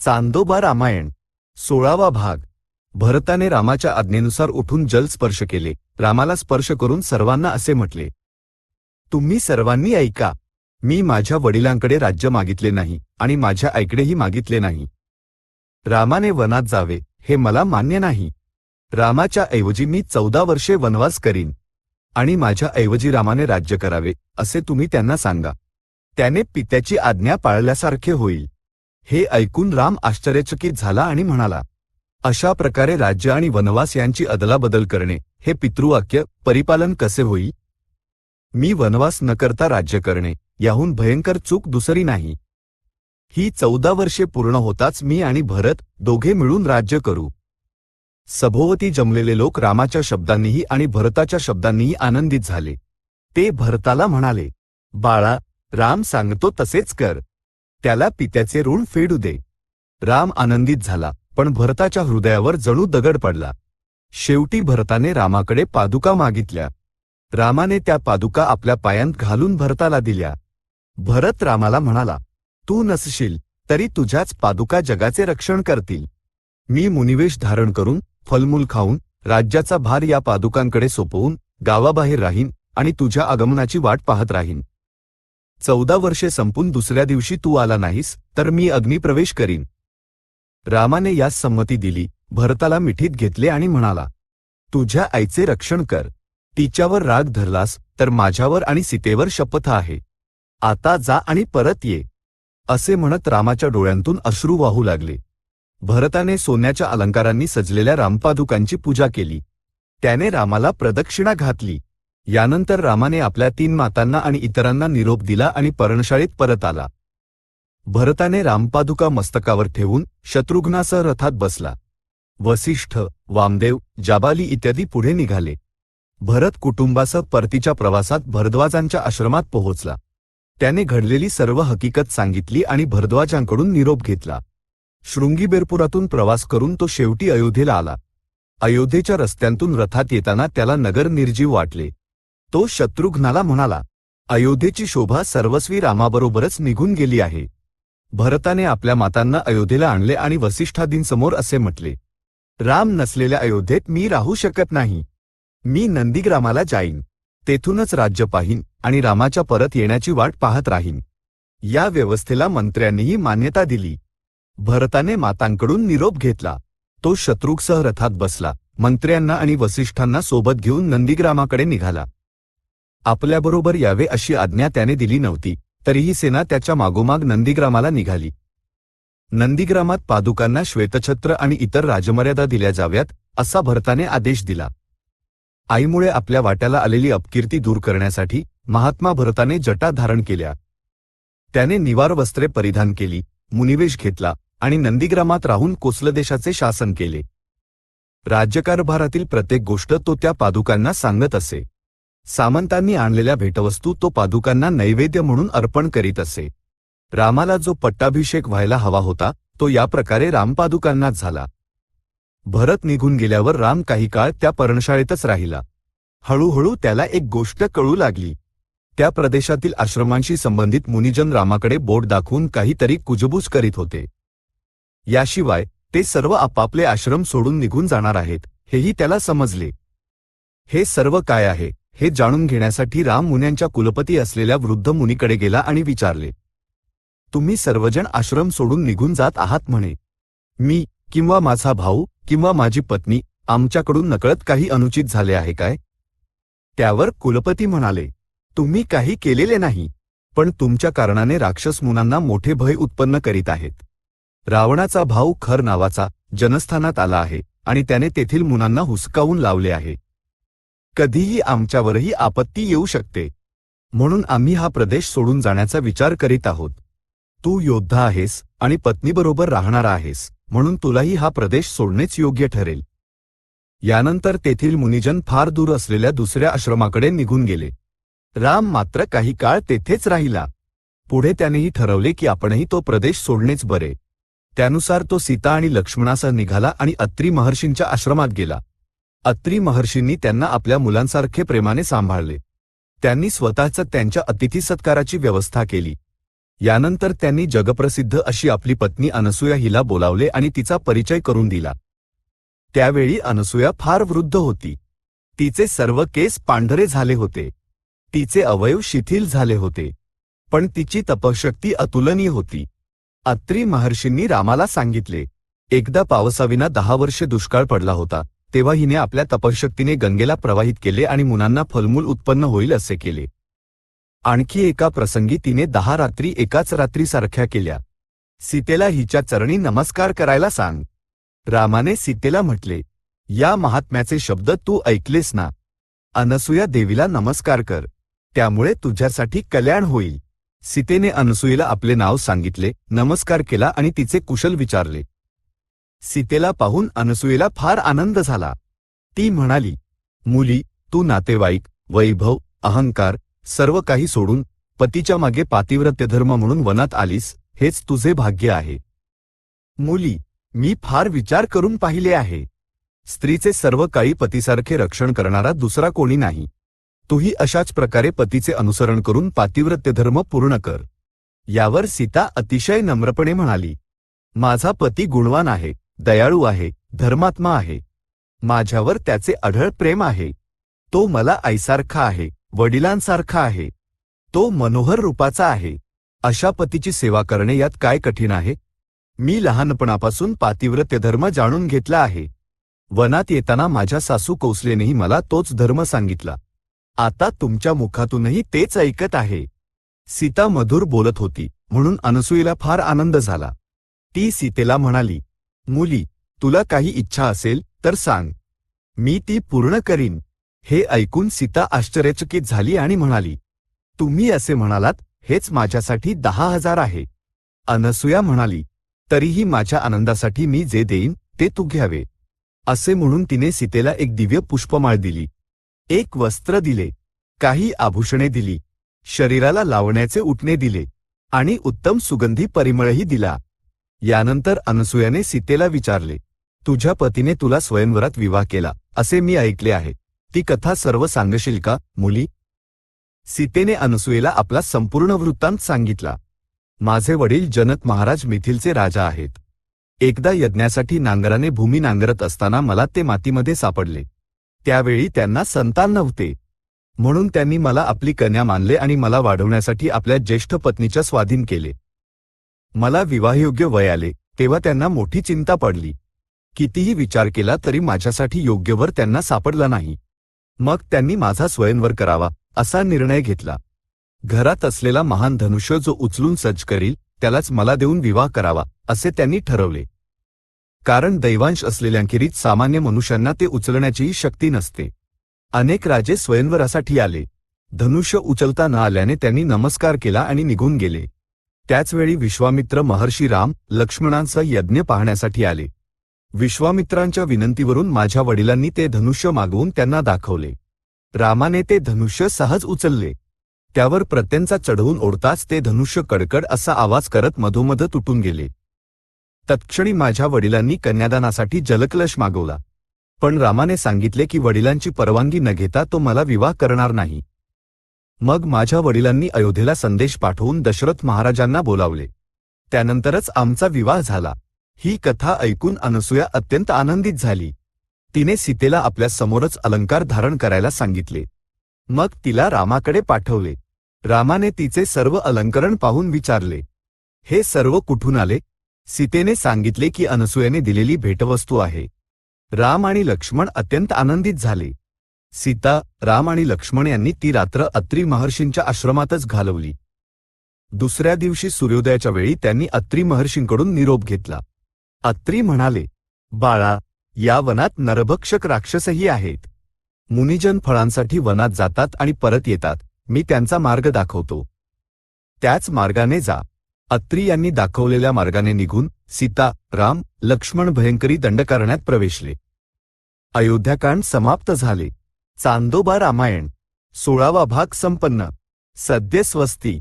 चांदोबा रामायण 16वा भाग। भरताने रामाच्या आज्ञेनुसार उठून जल स्पर्श केले। रामाला स्पर्श करून सर्वांना असे म्हटले, तुम्ही सर्वांनी ऐका, मी माझ्या वडिलांकडे राज्य मागितले नाही आणि माझ्या आईकडेही मागितले नाही। रामाने वनात जावे हे मला मान्य नाही। रामाच्या ऐवजी मी 14 वर्षे वनवास करीन आणि माझ्या ऐवजी रामाने राज्य करावे असे तुम्ही त्यांना सांगा। त्याने पित्याची आज्ञा पाळल्यासारखे होईल। हे ऐकून राम आश्चर्यचकित झाला आणि म्हणाला, अशा प्रकारे राज्य आणि वनवास यांची अदलाबदल करणे हे पितृवाक्य परिपालन कसे होईल? मी वनवास न करता राज्य करणे याहून भयंकर चूक दुसरी नाही। ही 14 वर्षे पूर्ण होताच मी आणि भरत दोघे मिळून राज्य करू। सभोवती जमलेले लोक रामाच्या शब्दांनीही आणि भरताच्या शब्दांनीही आनंदित झाले। ते भरताला म्हणाले, बाळा, राम सांगतो तसेच कर, त्याला पित्याचे ऋण फेडू दे। राम आनंदित झाला, पण भरताच्या हृदयावर जणू दगड पडला। शेवटी भरताने रामाकडे पादुका मागितल्या। रामाने त्या पादुका आपल्या पायांत घालून भरताला दिल्या। भरत रामाला म्हणाला, तू नसशील तरी तुझ्याच पादुका जगाचे रक्षण करतील। मी मुनिवेश धारण करून फलमूल खाऊन राज्याचा भार या पादुकांकडे सोपवून गावाबाहेर राहीन आणि तुझ्या आगमनाची वाट पाहत राहीन। 14 वर्षे संपून दुसऱ्या दिवशी तू आला नाहीस तर मी अग्निप्रवेश करीन। रामाने यास संमती दिली। भरताला मिठीत घेतले आणि म्हणाला, तुझ्या आईचे रक्षण कर। तिच्यावर राग धरलास तर माझ्यावर आणि सीतेवर शपथ आहे। आता जा आणि परत ये। असे म्हणत रामाच्या डोळ्यांतून अश्रू वाहू लागले। भरताने सोन्याच्या अलंकारांनी सजलेल्या रामपादुकांची पूजा केली। त्याने रामाला प्रदक्षिणा घातली। यानंतर रामाने आपल्या 3 मातांना आणि इतरांना निरोप दिला आणि पर्णशाळेत परत आला। भरताने रामपादुका मस्तकावर ठेवून शत्रुघ्नासह रथात बसला। वसिष्ठ, वामदेव, जाबाली इत्यादी पुढे निघाले। भरत कुटुंबासह परतीच्या प्रवासात भरद्वाजांच्या आश्रमात पोहोचला। त्याने घडलेली सर्व हकीकत सांगितली आणि भरद्वाजांकडून निरोप घेतला। शृंगीबेरपुरातून प्रवास करून तो शेवटी अयोध्येला आला। अयोध्येच्या रस्त्यांतून रथात येताना त्याला नगर निर्जीव वाटले। तो शत्रुघ्नाला म्हणाला, अयोध्येची शोभा सर्वस्वी रामाबरोबरच निघून गेली आहे। भरताने आपल्या मातांना अयोध्येला आणले आणि वसिष्ठादींसमोर असे म्हटले, राम नसलेल्या अयोध्येत मी राहू शकत नाही। मी नंदीग्रामाला जाईन, तेथूनच राज्य पाहीन आणि रामाच्या परत येण्याची वाट पाहत राहीन। या व्यवस्थेला मंत्र्यांनीही मान्यता दिली। भरताने मातांकडून निरोप घेतला। तो शत्रुघ्नसह रथात बसला। मंत्र्यांना आणि वसिष्ठांना सोबत घेऊन नंदीग्रामाकडे निघाला। आपल्याबरोबर यावे अशी आज्ञा त्याने दिली नव्हती, तरीही सेना त्याच्या मागोमाग नंदीग्रामाला निघाली। नंदीग्रामात पादुकांना श्वेतछत्र आणि इतर राजमर्यादा दिल्या जाव्यात असा भरताने आदेश दिला। आईमुळे आपल्या वाट्याला आलेली अपकीर्ती दूर करण्यासाठी महात्मा भरताने जटा धारण केल्या। त्याने निवार वस्त्रे परिधान केली, मुनिवेश घेतला आणि नंदीग्रामात राहून कोसल देशाचे शासन केले। राज्यकारभारातील प्रत्येक गोष्ट तो त्या पादुकांना सांगत असे। सामंतांनी आणलेल्या भेटवस्तू तो पादुकांना नैवेद्य म्हणून अर्पण करीत असे। रामाला जो पट्टाभिषेक व्हायला हवा होता तो या प्रकारे रामपादुकांनाच झाला। भरत निघून गेल्यावर राम काही काळ त्या पर्णशाळेतच राहिला। हळूहळू त्याला एक गोष्ट कळू लागली। त्या प्रदेशातील आश्रमांशी संबंधित मुनिजन रामाकडे बोट दाखवून काहीतरी कुजबूज करीत होते। याशिवाय ते सर्व आपापले आश्रम सोडून निघून जाणार आहेत हेही त्याला समजले। हे सर्व काय आहे हे जाणून घेण्यासाठी राम मुन्यांच्या कुलपती असलेल्या वृद्ध मुनीकडे गेला आणि विचारले, तुम्ही सर्वजण आश्रम सोडून निघून जात आहात म्हणे। मी किंवा माझा भाऊ किंवा माझी पत्नी आमच्याकडून नकळत काही अनुचित झाले आहे काय? त्यावर कुलपती म्हणाले, तुम्ही काही केलेले नाही, पण तुमच्या कारणाने राक्षस मुनांना मोठे भय उत्पन्न करीत आहेत। रावणाचा भाऊ खर नावाचा जनस्थानात आला आहे आणि त्याने तेथील मुनांना हुसकावून लावले आहे। कधीही आमच्यावरही आपत्ती येऊ शकते, म्हणून आम्ही हा प्रदेश सोडून जाण्याचा विचार करीत आहोत। तू योद्धा आहेस आणि पत्नीबरोबर राहणारा आहेस, म्हणून तुलाही हा प्रदेश सोडणेच योग्य ठरेल। यानंतर तेथील मुनिजन फार दूर असलेल्या दुसऱ्या आश्रमाकडे निघून गेले। राम मात्र काही काळ तेथेच राहिला। पुढे त्यानेही ठरवले की आपणही तो प्रदेश सोडणेच बरे। त्यानुसार तो सीता आणि लक्ष्मणासह निघाला आणि अत्री महर्षींच्या आश्रमात गेला। अत्री महर्षींनी त्यांना आपल्या मुलांसारखे प्रेमाने सांभाळले। त्यांनी स्वतःच त्यांच्या अतिथी सत्काराची व्यवस्था केली। यानंतर त्यांनी जगप्रसिद्ध अशी आपली पत्नी अनसूया हिला बोलावले आणि तिचा परिचय करून दिला. त्यावेळी अनसूया फार वृद्ध होती. तिचे सर्व केस पांढरे झाले होते. तिचे अवयव शिथिल झाले होते. पण तिची तपशक्ती अतुलनीय होती. अत्री महर्षींनी रामाला सांगितले, एकदा पावसाविना 10 वर्षे दुष्काळ पडला होता. तेव्हा हिने आपल्या तपशक्तीने गंगेला प्रवाहित केले आणि मुलांना फलमूल उत्पन्न होईल असे केले. आणखी एका प्रसंगी तिने 10 रात्री एकाच रात्रीसारख्या केल्या. सीतेला हिच्या चरणी नमस्कार करायला सांग. रामाने सीतेला म्हटले, या महात्म्याचे शब्द तू ऐकलेस ना. अनसूया देवीला नमस्कार कर, त्यामुळे तुझ्यासाठी कल्याण होईल. सीतेने अनसूयेला आपले नाव सांगितले, नमस्कार केला आणि तिचे कुशल विचारले. सीतेला पाहून अनसूयेला फार आनंद झाला. ती म्हणाली, मुली, तू नातेवाईक, वैभव, अहंकार सर्व काही सोडून पतीच्या मागे पातिव्रत्य धर्म म्हणून वनात आलीस, हेच तुझे भाग्य आहे. मुली, मी फार विचार करून पाहिले आहे. स्त्रीचे सर्व काही पतीसारखे रक्षण करणारा दुसरा कोणी नाही. तूही अशाच प्रकारे पतीचे अनुसरण करून पातिव्रत्य धर्म पूर्ण कर. यावर सीता अतिशय नम्रपणे म्हणाली, माझा पती गुणवान आहे, दयाळू आहे, धर्मात्मा आहे. माझ्यावर त्याचे अढळ प्रेम आहे. तो मला आईसारखा आहे, वडिलांसारखा आहे. तो मनोहर रूपाचा आहे. अशा पतीची सेवा करणे यात काय कठीण आहे. मी लहानपणापासून पातिव्रत्य धर्म जाणून घेतला आहे. वनात येताना माझ्या सासू कौसलेनेही मला तोच धर्म सांगितला. आता तुमच्या मुखातूनही तेच ऐकत आहे. सीता मधुर बोलत होती म्हणून अनसूयेला फार आनंद झाला. ती सीतेला म्हणाली, मुली, तुला काही इच्छा असेल तर सांग, मी ती पूर्ण करीन. हे ऐकून सीता आश्चर्यचकित झाली आणि म्हणाली, तुम्ही असे म्हणालात, हेच माझ्यासाठी 10,000 आहे. अनसूया म्हणाली, तरीही माझ्या आनंदासाठी मी जे देईन ते तू घ्यावे. असे म्हणून तिने सीतेला एक दिव्य पुष्पमाळ दिली, एक वस्त्र दिले, काही आभूषणे दिली, शरीराला लावण्याचे उटणे दिले आणि उत्तम सुगंधी परिमळही दिला. यानंतर अनसूयाने सीतेला विचारले, तुझ्या पतीने तुला स्वयंवरात विवाह केला असे मी ऐकले आहे. ती कथा सर्व सांगशील का, मुली? सीतेने अनसूयेला आपला संपूर्ण वृत्तांत सांगितला. माझे वडील जनक महाराज मिथिलचे राजा आहेत. एकदा यज्ञासाठी नांगराने भूमी नांगरत असताना मला ते मातीमध्ये सापडले. त्यावेळी त्यांना संतान नव्हते, म्हणून त्यांनी मला आपली कन्या मानले आणि मला वाढवण्यासाठी आपल्या ज्येष्ठ पत्नीच्या स्वाधीन केले. मला विवाहयोग्य वय आले तेव्हा त्यांना मोठी चिंता पडली. कितीही विचार केला तरी माझ्यासाठी योग्य वर त्यांना सापडला नाही. मग त्यांनी माझा स्वयंवर करावा असा निर्णय घेतला. घरात असलेला महान धनुष्य जो उचलून सज्ज करील त्यालाच मला देऊन विवाह करावा असे त्यांनी ठरवले. कारण दैवांश असलेल्यांखेरीज सामान्य मनुष्यांना ते उचलण्याचीही शक्ती नसते. अनेक राजे स्वयंवरासाठी आले. धनुष्य उचलता न आल्याने त्यांनी नमस्कार केला आणि निघून गेले. त्याचवेळी विश्वामित्र महर्षी राम लक्ष्मणांसह यज्ञ पाहण्यासाठी आले. विश्वामित्रांच्या विनंतीवरून माझ्या वडिलांनी ते धनुष्य मागवून त्यांना दाखवले. रामाने ते धनुष्य सहज उचलले. त्यावर प्रत्यंचा चढवून ओढताच ते धनुष्य कडकड असा आवाज करत मधोमध तुटून गेले. तत्क्षणी माझ्या वडिलांनी कन्यादानासाठी जलकलश मागवला. पण रामाने सांगितले की वडिलांची परवानगी न घेता तो मला विवाह करणार नाही. मग माझ्या वडिलांनी अयोध्येला संदेश पाठवून दशरथ महाराजांना बोलावले. त्यानंतरच आमचा विवाह झाला. ही कथा ऐकून अनसूया अत्यंत आनंदित झाली. तिने सीतेला आपल्या समोरच अलंकार धारण करायला सांगितले. मग तिला रामाकडे पाठवले. रामाने तिचे सर्व अलंकरण पाहून विचारले, हे सर्व कुठून आले? सीतेने सांगितले की अनसूयाने दिलेली भेटवस्तू आहे. राम आणि लक्ष्मण अत्यंत आनंदित झाले. सीता, राम आणि लक्ष्मण यांनी ती रात्र अत्री महर्षींच्या आश्रमातच घालवली. दुसऱ्या दिवशी सूर्योदयाच्या वेळी त्यांनी अत्री महर्षींकडून निरोप घेतला. अत्री म्हणाले, बाळा, या वनात नरभक्षक राक्षसही आहेत. मुनिजन फळांसाठी वनात जातात आणि परत येतात. मी त्यांचा मार्ग दाखवतो, त्याच मार्गाने जा. अत्री यांनी दाखवलेल्या मार्गाने निघून सीता, राम, लक्ष्मण भयंकरी दंडकारण्यात प्रवेशले. अयोध्याकांड समाप्त झाले. चांदोबा रामायण 16वा भाग संपन्न. सद्य स्वस्ती.